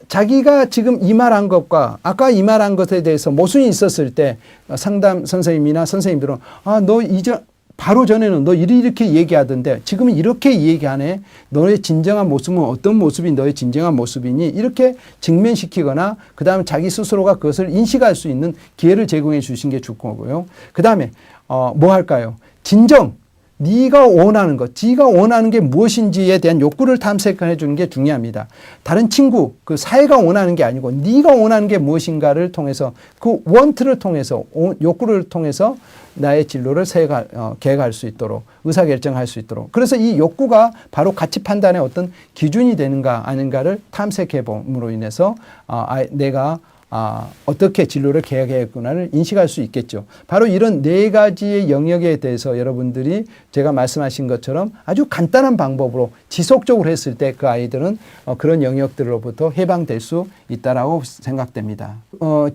자기가 지금 이 말한 것과 아까 이 말한 것에 대해서 모순이 있었을 때 상담 선생님이나 선생님들은 너 이제 바로 전에는 너 이렇게 얘기하던데 지금은 이렇게 얘기하네. 너의 진정한 모습은 어떤 모습이 너의 진정한 모습이니? 이렇게 직면시키거나 그 다음에 자기 스스로가 그것을 인식할 수 있는 기회를 제공해 주신 게 좋을 거고요. 그 다음에 뭐 할까요? 진정. 네가 원하는 것, 네가 원하는 게 무엇인지에 대한 욕구를 탐색해 주는 게 중요합니다. 다른 친구, 그 사회가 원하는 게 아니고 네가 원하는 게 무엇인가를 통해서 그 원트를 통해서 욕구를 통해서 나의 진로를 계획할 수 있도록 의사결정할 수 있도록 그래서 이 욕구가 바로 가치 판단의 어떤 기준이 되는가 아닌가를 탐색해 봄으로 인해서 내가 어떻게 진로를 계획했구나를 인식할 수 있겠죠. 바로 이런 네 가지의 영역에 대해서 여러분들이 제가 말씀하신 것처럼 아주 간단한 방법으로 지속적으로 했을 때 그 아이들은 그런 영역들로부터 해방될 수 있다라고 생각됩니다.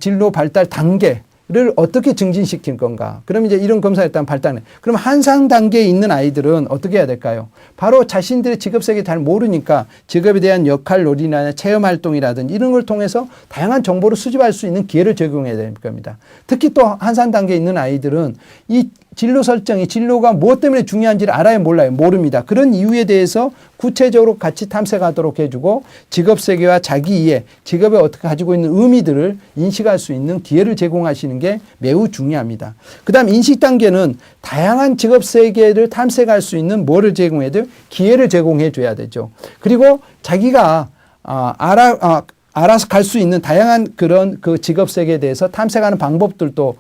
진로 발달 단계를 어떻게 증진시킬 건가? 그럼 이제 이런 검사를 일단 발달해. 그럼 한상 단계에 있는 아이들은 어떻게 해야 될까요? 바로 자신들의 직업세계 잘 모르니까 직업에 대한 역할놀이나 체험활동이라든지 이런 걸 통해서 다양한 정보를 수집할 수 있는 기회를 제공해야 될 겁니다. 특히 또 한상 단계에 있는 아이들은 이 진로 설정이 진로가 무엇 때문에 중요한지를 알아요, 몰라요? 모릅니다. 그런 이유에 대해서 구체적으로 같이 탐색하도록 해주고 직업세계와 자기 이해, 직업에 어떻게 가지고 있는 의미들을 인식할 수 있는 기회를 제공하시는 게 매우 중요합니다. 그 다음 인식 단계는 다양한 직업세계를 탐색할 수 있는 뭐를 제공해야 돼요? 기회를 제공해 줘야 되죠. 그리고 자기가 알아서 갈 수 있는 다양한 그런 그 직업세계에 대해서 탐색하는 방법들도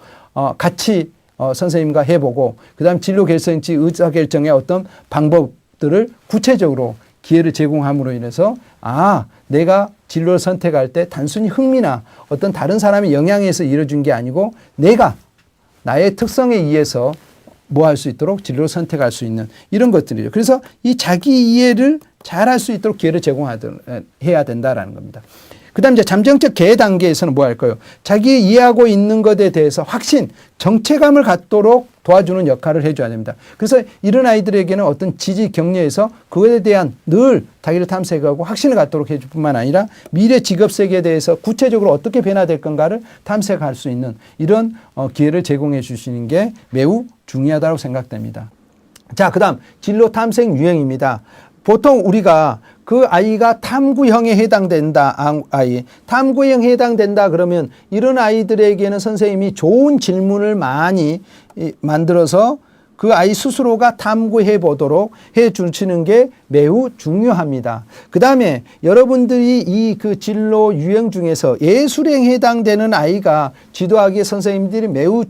같이 선생님과 해보고 그 다음 진로 결정지 의사결정의 어떤 방법들을 구체적으로 기회를 제공함으로 인해서 내가 진로를 선택할 때 단순히 흥미나 어떤 다른 사람의 영향에 의해서 이루어진 게 아니고 내가 나의 특성에 의해서 뭐 할 수 있도록 진로를 선택할 수 있는 이런 것들이죠. 그래서 이 자기 이해를 잘 할 수 있도록 기회를 제공해야 된다라는 겁니다. 그 다음 이제 잠정적 계획 단계에서는 뭐 할까요? 자기 이해하고 있는 것에 대해서 확신, 정체감을 갖도록 도와주는 역할을 해줘야 됩니다. 그래서 이런 아이들에게는 어떤 지지 격려에서 그것에 대한 늘 자기를 탐색하고 확신을 갖도록 해줄 뿐만 아니라 미래 직업 세계에 대해서 구체적으로 어떻게 변화될 건가를 탐색할 수 있는 이런 기회를 제공해 주시는 게 매우 중요하다고 생각됩니다. 자, 그 다음 진로 탐색 유형입니다. 보통 우리가 그 아이가 탐구형에 해당된다, 탐구형에 해당된다 그러면 이런 아이들에게는 선생님이 좋은 질문을 많이 만들어서 그 아이 스스로가 탐구해 보도록 해 주시는 게 매우 중요합니다. 그 다음에 여러분들이 이 그 진로 유형 중에서 예술형에 해당되는 아이가 지도하기에 선생님들이 매우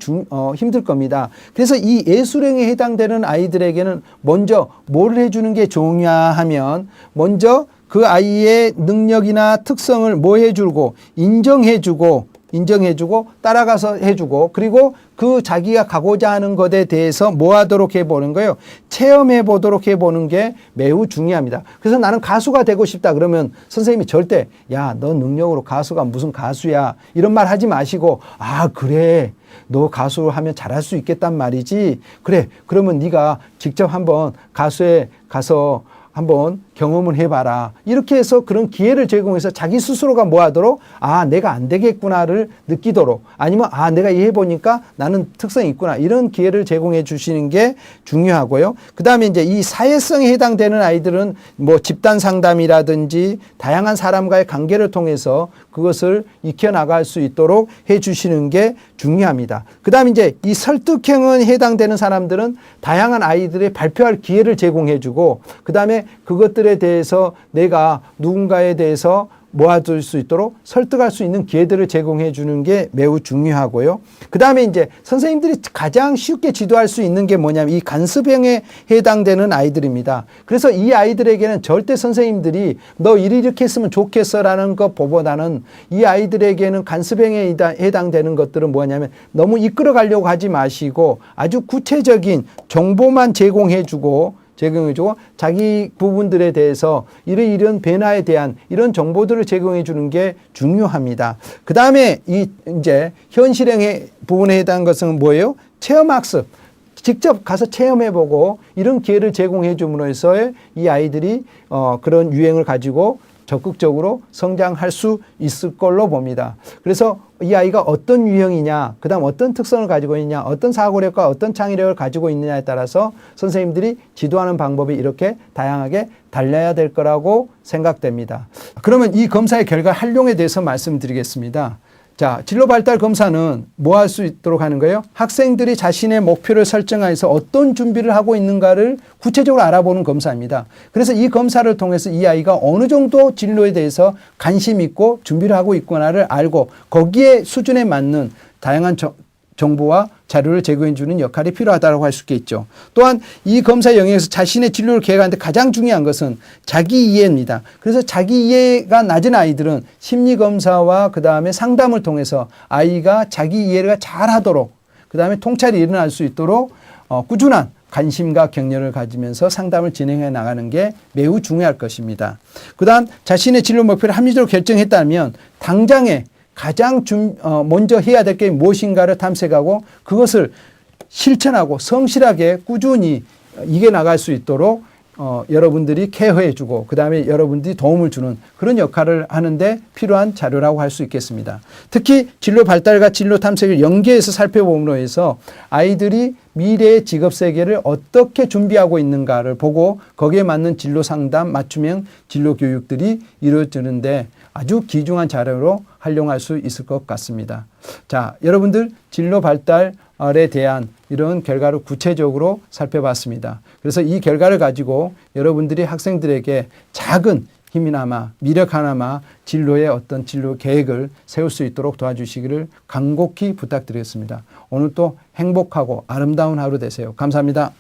힘들 겁니다. 그래서 이 예술형에 해당되는 아이들에게는 먼저 뭘 해주는 게 좋으냐 하면 먼저 그 아이의 능력이나 특성을 뭐 해주고 인정해주고 따라가서 해주고 그리고 그 자기가 가고자 하는 것에 대해서 뭐 하도록 해보는 거예요? 체험해 보도록 해보는 게 매우 중요합니다. 그래서 나는 가수가 되고 싶다 그러면 선생님이 절대 야, 너 능력으로 가수가 무슨 가수야 이런 말 하지 마시고 그래 너 가수 하면 잘할 수 있겠단 말이지. 그래 그러면 네가 직접 한번 가수에 가서 한번 경험을 해봐라. 이렇게 해서 그런 기회를 제공해서 자기 스스로가 뭐 하도록 내가 안 되겠구나를 느끼도록 아니면 내가 해보니까 나는 특성이 있구나. 이런 기회를 제공해 주시는 게 중요하고요. 그 다음에 이제 이 사회성에 해당되는 아이들은 뭐 집단 상담이라든지 다양한 사람과의 관계를 통해서 그것을 익혀나갈 수 있도록 해 주시는 게 중요합니다. 그 다음에 이제 이 설득형에 해당되는 사람들은 다양한 아이들의 발표할 기회를 제공해 주고 그 다음에 그것들에 대해서 내가 누군가에 대해서 모아둘 수 있도록 설득할 수 있는 기회들을 제공해 주는 게 매우 중요하고요. 그 다음에 이제 선생님들이 가장 쉽게 지도할 수 있는 게 뭐냐면 이 간습형에 해당되는 아이들입니다. 그래서 이 아이들에게는 절대 선생님들이 너 이렇게 했으면 좋겠어라는 것보다는 이 아이들에게는 간습형에 해당되는 것들은 뭐냐면 너무 이끌어 가려고 하지 마시고 아주 구체적인 정보만 제공해주고 자기 부분들에 대해서 이런 변화에 대한 이런 정보들을 제공해 주는 게 중요합니다. 그 다음에 이제 현실형의 부분에 해당하는 것은 뭐예요? 체험학습. 직접 가서 체험해보고 이런 기회를 제공해 줌으로써 이 아이들이 그런 유행을 가지고 적극적으로 성장할 수 있을 걸로 봅니다. 그래서 이 아이가 어떤 유형이냐, 그 다음 어떤 특성을 가지고 있냐, 어떤 사고력과 어떤 창의력을 가지고 있느냐에 따라서 선생님들이 지도하는 방법이 이렇게 다양하게 달라야 될 거라고 생각됩니다. 그러면 이 검사의 결과 활용에 대해서 말씀드리겠습니다. 자, 진로 발달 검사는 뭐 할 수 있도록 하는 거예요? 학생들이 자신의 목표를 설정해서 어떤 준비를 하고 있는가를 구체적으로 알아보는 검사입니다. 그래서 이 검사를 통해서 이 아이가 어느 정도 진로에 대해서 관심 있고 준비를 하고 있구나를 알고 거기에 수준에 맞는 다양한 정보와 자료를 제공해 주는 역할이 필요하다고 할 수 있겠죠. 또한 이 검사 영역에서 자신의 진로를 계획하는데 가장 중요한 것은 자기 이해입니다. 그래서 자기 이해가 낮은 아이들은 심리 검사와 그 다음에 상담을 통해서 아이가 자기 이해를 잘 하도록 그 다음에 통찰이 일어날 수 있도록 꾸준한 관심과 격려를 가지면서 상담을 진행해 나가는 게 매우 중요할 것입니다. 그 다음 자신의 진로 목표를 합리적으로 결정했다면 당장에 가장 먼저 해야 될 게 무엇인가를 탐색하고 그것을 실천하고 성실하게 꾸준히 이겨나갈 수 있도록 여러분들이 케어해 주고 그 다음에 여러분들이 도움을 주는 그런 역할을 하는데 필요한 자료라고 할 수 있겠습니다. 특히 진로 발달과 진로 탐색을 연계해서 살펴봄으로 해서 아이들이 미래의 직업 세계를 어떻게 준비하고 있는가를 보고 거기에 맞는 진로 상담, 맞춤형 진로 교육들이 이루어지는데 아주 귀중한 자료로 활용할 수 있을 것 같습니다. 자, 여러분들 진로 발달에 대한 이런 결과를 구체적으로 살펴봤습니다. 그래서 이 결과를 가지고 여러분들이 학생들에게 작은 힘이나마 미력 하나마 진로의 어떤 진로 계획을 세울 수 있도록 도와주시기를 간곡히 부탁드리겠습니다. 오늘 또 행복하고 아름다운 하루 되세요. 감사합니다.